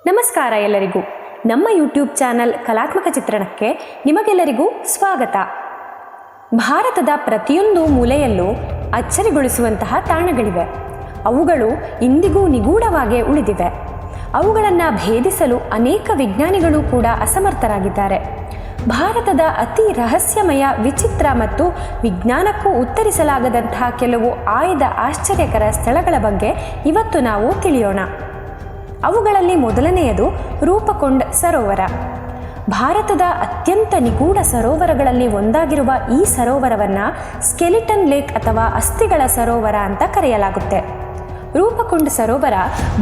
ನಮಸ್ಕಾರ ಎಲ್ಲರಿಗೂ. ನಮ್ಮ ಯೂಟ್ಯೂಬ್ ಚಾನಲ್ ಕಲಾತ್ಮಕ ಚಿತ್ರಣಕ್ಕೆ ನಿಮಗೆಲ್ಲರಿಗೂ ಸ್ವಾಗತ. ಭಾರತದ ಪ್ರತಿಯೊಂದು ಮೂಲೆಯಲ್ಲೂ ಅಚ್ಚರಿಗೊಳಿಸುವಂತಹ ತಾಣಗಳಿವೆ. ಅವುಗಳು ಇಂದಿಗೂ ನಿಗೂಢವಾಗಿ ಉಳಿದಿವೆ. ಅವುಗಳನ್ನು ಭೇದಿಸಲು ಅನೇಕ ವಿಜ್ಞಾನಿಗಳು ಕೂಡ ಅಸಮರ್ಥರಾಗಿದ್ದಾರೆ. ಭಾರತದ ಅತಿ ರಹಸ್ಯಮಯ, ವಿಚಿತ್ರ ಮತ್ತು ವಿಜ್ಞಾನಕ್ಕೂ ಉತ್ತರಿಸಲಾಗದಂತಹ ಕೆಲವು ಆಯ್ದ ಆಶ್ಚರ್ಯಕರ ಸ್ಥಳಗಳ ಬಗ್ಗೆ ಇವತ್ತು ನಾವು ತಿಳಿಯೋಣ. ಅವುಗಳಲ್ಲಿ ಮೊದಲನೆಯದು ರೂಪಕೊಂಡ್ ಸರೋವರ. ಭಾರತದ ಅತ್ಯಂತ ನಿಗೂಢ ಸರೋವರಗಳಲ್ಲಿ ಒಂದಾಗಿರುವ ಈ ಸರೋವರವನ್ನು ಸ್ಕೆಲಿಟನ್ ಲೇಕ್ ಅಥವಾ ಅಸ್ಥಿಗಳ ಸರೋವರ ಅಂತ ಕರೆಯಲಾಗುತ್ತೆ. ರೂಪಕೊಂಡ್ ಸರೋವರ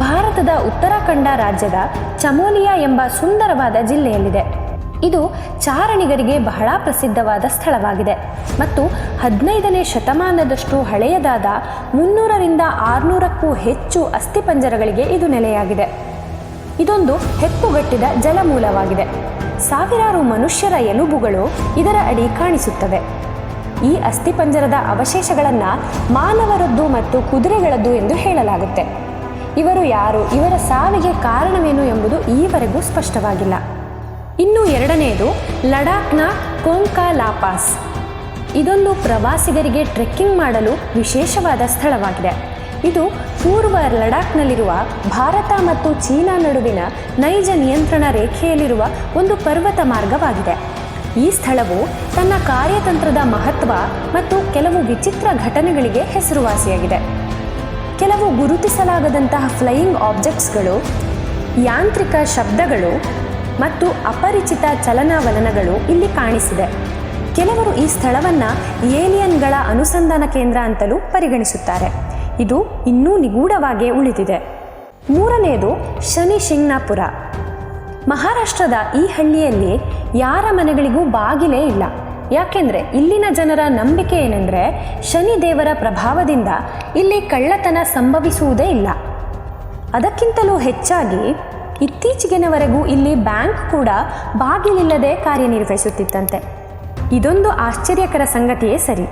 ಭಾರತದ ಉತ್ತರಾಖಂಡ ರಾಜ್ಯದ ಚಮೋಲಿಯಾ ಎಂಬ ಸುಂದರವಾದ ಜಿಲ್ಲೆಯಲ್ಲಿದೆ. ಇದು ಚಾರಣಿಗರಿಗೆ ಬಹಳ ಪ್ರಸಿದ್ಧವಾದ ಸ್ಥಳವಾಗಿದೆ ಮತ್ತು 15ನೇ ಶತಮಾನದಷ್ಟು ಹಳೆಯದಾದ 300ರಿಂದ 600ಕ್ಕೂ ಹೆಚ್ಚು ಅಸ್ಥಿಪಂಜರಗಳಿಗೆ ಇದು ನೆಲೆಯಾಗಿದೆ. ಇದೊಂದು ಹೆಪ್ಪುಗಟ್ಟಿದ ಜಲಮೂಲವಾಗಿದೆ. ಸಾವಿರಾರು ಮನುಷ್ಯರ ಎಲುಬುಗಳು ಇದರ ಅಡಿ ಕಾಣಿಸುತ್ತವೆ. ಈ ಅಸ್ಥಿಪಂಜರದ ಅವಶೇಷಗಳನ್ನು ಮಾನವರದ್ದು ಮತ್ತು ಕುದುರೆಗಳದ್ದು ಎಂದು ಹೇಳಲಾಗುತ್ತೆ. ಇವರು ಯಾರು, ಇವರ ಸಾವಿಗೆ ಕಾರಣವೇನು ಎಂಬುದು ಈವರೆಗೂ ಸ್ಪಷ್ಟವಾಗಿಲ್ಲ. ಇನ್ನು ಎರಡನೆಯದು ಲಡಾಖ್ನ ಕೊಂಕಾ ಲಾ ಪಾಸ್. ಇದೊಂದು ಪ್ರವಾಸಿಗರಿಗೆ ಟ್ರೆಕ್ಕಿಂಗ್ ಮಾಡಲು ವಿಶೇಷವಾದ ಸ್ಥಳವಾಗಿದೆ. ಇದು ಪೂರ್ವ ಲಡಾಖ್ನಲ್ಲಿರುವ ಭಾರತ ಮತ್ತು ಚೀನಾ ನಡುವಿನ ನೈಜ ನಿಯಂತ್ರಣ ರೇಖೆಯಲ್ಲಿರುವ ಒಂದು ಪರ್ವತ ಮಾರ್ಗವಾಗಿದೆ. ಈ ಸ್ಥಳವು ತನ್ನ ಕಾರ್ಯತಂತ್ರದ ಮಹತ್ವ ಮತ್ತು ಕೆಲವು ವಿಚಿತ್ರ ಘಟನೆಗಳಿಗೆ ಹೆಸರುವಾಸಿಯಾಗಿದೆ. ಕೆಲವು ಗುರುತಿಸಲಾಗದಂತಹ ಫ್ಲೈಯಿಂಗ್ ಆಬ್ಜೆಕ್ಟ್ಸ್ಗಳು, ಯಾಂತ್ರಿಕ ಶಬ್ದಗಳು ಮತ್ತು ಅಪರಿಚಿತ ಚಲನವಲನಗಳು ಇಲ್ಲಿ ಕಾಣಿಸಿದೆ. ಕೆಲವರು ಈ ಸ್ಥಳವನ್ನು ಏಲಿಯನ್ಗಳ ಅನುಸಂಧಾನ ಕೇಂದ್ರ ಅಂತಲೂ ಪರಿಗಣಿಸುತ್ತಾರೆ. ಇದು ಇನ್ನೂ ನಿಗೂಢವಾಗಿ ಉಳಿದಿದೆ. ಮೂರನೆಯದು ಶನಿ ಶಿಂಗ್ನಾಪುರ. ಮಹಾರಾಷ್ಟ್ರದ ಈ ಹಳ್ಳಿಯಲ್ಲಿ ಯಾರ ಮನೆಗಳಿಗೂ ಬಾಗಿಲೇ ಇಲ್ಲ. ಯಾಕೆಂದರೆ ಇಲ್ಲಿನ ಜನರ ನಂಬಿಕೆ ಏನೆಂದರೆ ಶನಿ ದೇವರ ಪ್ರಭಾವದಿಂದ ಇಲ್ಲಿ ಕಳ್ಳತನ ಸಂಭವಿಸುವುದೇ ಇಲ್ಲ. ಅದಕ್ಕಿಂತಲೂ ಹೆಚ್ಚಾಗಿ ಇತ್ತೀಚೆಗಿನವರೆಗೂ ಇಲ್ಲಿ ಬ್ಯಾಂಕ್ ಕೂಡ ಬಾಗಿಲಿಲ್ಲದೆ ಕಾರ್ಯನಿರ್ವಹಿಸುತ್ತಿತ್ತಂತೆ. ಇದೊಂದು ಆಶ್ಚರ್ಯಕರ ಸಂಗತಿಯೇ ಸರಿ.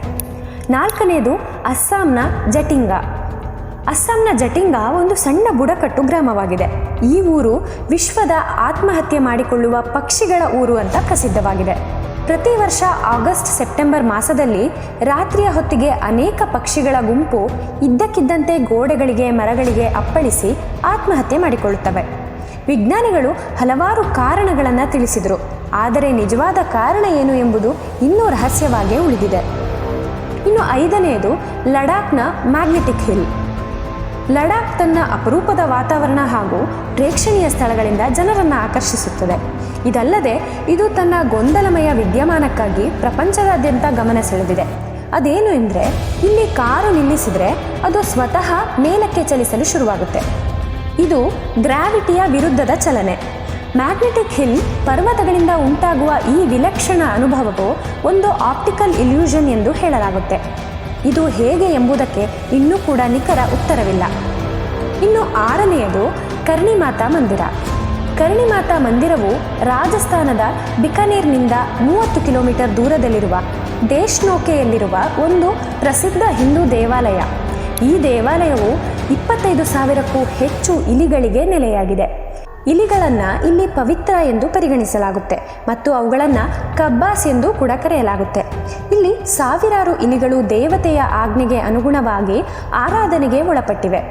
ನಾಲ್ಕನೆಯದು ಅಸ್ಸಾಂನ ಜಟಿಂಗ. ಅಸ್ಸಾಂನ ಜಟಿಂಗ ಒಂದು ಸಣ್ಣ ಬುಡಕಟ್ಟು ಗ್ರಾಮವಾಗಿದೆ. ಈ ಊರು ವಿಶ್ವದ ಆತ್ಮಹತ್ಯೆ ಮಾಡಿಕೊಳ್ಳುವ ಪಕ್ಷಿಗಳ ಊರು ಅಂತ ಪ್ರಸಿದ್ಧವಾಗಿದೆ. ಪ್ರತಿ ವರ್ಷ ಆಗಸ್ಟ್ ಸೆಪ್ಟೆಂಬರ್ ಮಾಸದಲ್ಲಿ ರಾತ್ರಿಯ ಹೊತ್ತಿಗೆ ಅನೇಕ ಪಕ್ಷಿಗಳ ಗುಂಪು ಇದ್ದಕ್ಕಿದ್ದಂತೆ ಗೋಡೆಗಳಿಗೆ, ಮರಗಳಿಗೆ ಅಪ್ಪಳಿಸಿ ಆತ್ಮಹತ್ಯೆ ಮಾಡಿಕೊಳ್ಳುತ್ತವೆ. ವಿಜ್ಞಾನಿಗಳು ಹಲವಾರು ಕಾರಣಗಳನ್ನು ತಿಳಿಸಿದರು, ಆದರೆ ನಿಜವಾದ ಕಾರಣ ಏನು ಎಂಬುದು ಇನ್ನೂ ರಹಸ್ಯವಾಗೇ ಉಳಿದಿದೆ. ಇನ್ನು ಐದನೆಯದು ಲಡಾಖ್ನ ಮ್ಯಾಗ್ನೆಟಿಕ್ ಹಿಲ್. ಲಡಾಖ್ ತನ್ನ ಅಪರೂಪದ ವಾತಾವರಣ ಹಾಗೂ ಪ್ರೇಕ್ಷಣೀಯ ಸ್ಥಳಗಳಿಂದ ಜನರನ್ನು ಆಕರ್ಷಿಸುತ್ತದೆ. ಇದಲ್ಲದೆ ಇದು ತನ್ನ ಗೊಂದಲಮಯ ವಿದ್ಯಮಾನಕ್ಕಾಗಿ ಪ್ರಪಂಚದಾದ್ಯಂತ ಗಮನ ಸೆಳೆದಿದೆ. ಅದೇನು ಎಂದರೆ ಇಲ್ಲಿ ಕಾರು ನಿಲ್ಲಿಸಿದರೆ ಅದು ಸ್ವತಃ ಮೇಲಕ್ಕೆ ಚಲಿಸಲು ಶುರುವಾಗುತ್ತೆ. ಇದು ಗ್ರಾವಿಟಿಯ ವಿರುದ್ಧದ ಚಲನೆ. ಮ್ಯಾಗ್ನೆಟಿಕ್ ಹಿಲ್ ಪರ್ವತಗಳಿಂದ ಉಂಟಾಗುವ ಈ ವಿಲಕ್ಷಣ ಅನುಭವವು ಒಂದು ಆಪ್ಟಿಕಲ್ ಇಲ್ಯೂಷನ್ ಎಂದು ಹೇಳಲಾಗುತ್ತೆ. ಇದು ಹೇಗೆ ಎಂಬುದಕ್ಕೆ ಇನ್ನೂ ಕೂಡ ನಿಖರ ಉತ್ತರವಿಲ್ಲ. ಇನ್ನು ಆರನೆಯದು ಕರ್ಣಿಮಾತಾ ಮಂದಿರ. ಕರ್ಣಿಮಾತಾ ಮಂದಿರವು ರಾಜಸ್ಥಾನದ ಬಿಕನೇರ್ನಿಂದ 30 ಕಿಲೋಮೀಟರ್ ದೂರದಲ್ಲಿರುವ ದೇಶ್ನೋಕೆಯಲ್ಲಿರುವ ಒಂದು ಪ್ರಸಿದ್ಧ ಹಿಂದೂ ದೇವಾಲಯ. ಈ ದೇವಾಲಯವು 25,000ಕ್ಕೂ ಹೆಚ್ಚು ಇಲಿಗಳಿಗೆ ನೆಲೆಯಾಗಿದೆ. ಇಲಿಗಳನ್ನು ಇಲ್ಲಿ ಪವಿತ್ರ ಎಂದು ಪರಿಗಣಿಸಲಾಗುತ್ತೆ ಮತ್ತು ಅವುಗಳನ್ನು ಕಬ್ಬಾಸ್ ಎಂದು ಕೂಡ ಕರೆಯಲಾಗುತ್ತೆ. ಇಲ್ಲಿ ಸಾವಿರಾರು ಇಲಿಗಳು ದೇವತೆಯ ಆಜ್ಞೆಗೆ ಅನುಗುಣವಾಗಿ ಆರಾಧನೆಗೆ ಒಳಪಟ್ಟಿವೆ.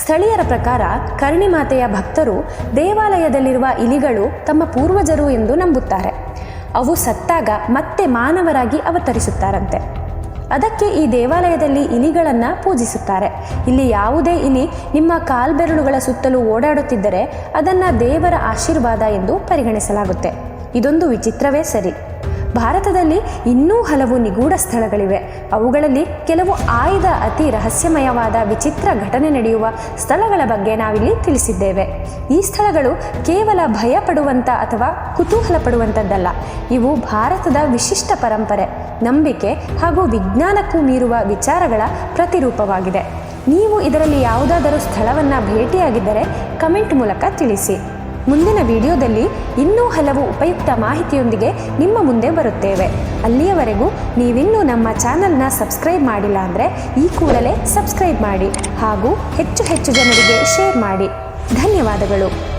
ಸ್ಥಳೀಯರ ಪ್ರಕಾರ ಕರ್ಣಿಮಾತೆಯ ಭಕ್ತರು ದೇವಾಲಯದಲ್ಲಿರುವ ಇಲಿಗಳು ತಮ್ಮ ಪೂರ್ವಜರು ಎಂದು ನಂಬುತ್ತಾರೆ. ಅವು ಸತ್ತಾಗ ಮತ್ತೆ ಮಾನವರಾಗಿ ಅವತರಿಸುತ್ತಾರಂತೆ. ಅದಕ್ಕೆ ಈ ದೇವಾಲಯದಲ್ಲಿ ಇಲಿಗಳನ್ನು ಪೂಜಿಸುತ್ತಾರೆ. ಇಲ್ಲಿ ಯಾವುದೇ ಇಲಿ ನಿಮ್ಮ ಕಾಲ್ಬೆರಳುಗಳ ಸುತ್ತಲೂ ಓಡಾಡುತ್ತಿದ್ದರೆ ಅದನ್ನು ದೇವರ ಆಶೀರ್ವಾದ ಎಂದು ಪರಿಗಣಿಸಲಾಗುತ್ತೆ. ಇದೊಂದು ವಿಚಿತ್ರವೇ ಸರಿ. ಭಾರತದಲ್ಲಿ ಇನ್ನೂ ಹಲವು ನಿಗೂಢ ಸ್ಥಳಗಳಿವೆ. ಅವುಗಳಲ್ಲಿ ಕೆಲವು ಆಯ್ದ ಅತಿ ರಹಸ್ಯಮಯವಾದ ವಿಚಿತ್ರ ಘಟನೆ ನಡೆಯುವ ಸ್ಥಳಗಳ ಬಗ್ಗೆ ನಾವಿಲ್ಲಿ ತಿಳಿಸಿದ್ದೇವೆ. ಈ ಸ್ಥಳಗಳು ಕೇವಲ ಭಯ ಪಡುವಂಥ ಅಥವಾ ಕುತೂಹಲ ಪಡುವಂಥದ್ದಲ್ಲ. ಇವು ಭಾರತದ ವಿಶಿಷ್ಟ ಪರಂಪರೆ, ನಂಬಿಕೆ ಹಾಗೂ ವಿಜ್ಞಾನಕ್ಕೂ ಮೀರುವ ವಿಚಾರಗಳ ಪ್ರತಿರೂಪವಾಗಿದೆ. ನೀವು ಇದರಲ್ಲಿ ಯಾವುದಾದರೂ ಸ್ಥಳವನ್ನು ಭೇಟಿಯಾಗಿದ್ದರೆ ಕಮೆಂಟ್ ಮೂಲಕ ತಿಳಿಸಿ. ಮುಂದಿನ ವಿಡಿಯೋದಲ್ಲಿ ಇನ್ನೂ ಹಲವು ಉಪಯುಕ್ತ ಮಾಹಿತಿಯೊಂದಿಗೆ ನಿಮ್ಮ ಮುಂದೆ ಬರುತ್ತೇವೆ. ಅಲ್ಲಿಯವರೆಗೂ ನೀವಿನ್ನೂ ನಮ್ಮ ಚಾನಲ್ನ ಸಬ್ಸ್ಕ್ರೈಬ್ ಮಾಡಿಲ್ಲ ಅಂದರೆ ಈ ಕೂಡಲೇ ಸಬ್ಸ್ಕ್ರೈಬ್ ಮಾಡಿ ಹಾಗೂ ಹೆಚ್ಚು ಜನರಿಗೆ ಶೇರ್ ಮಾಡಿ. ಧನ್ಯವಾದಗಳು.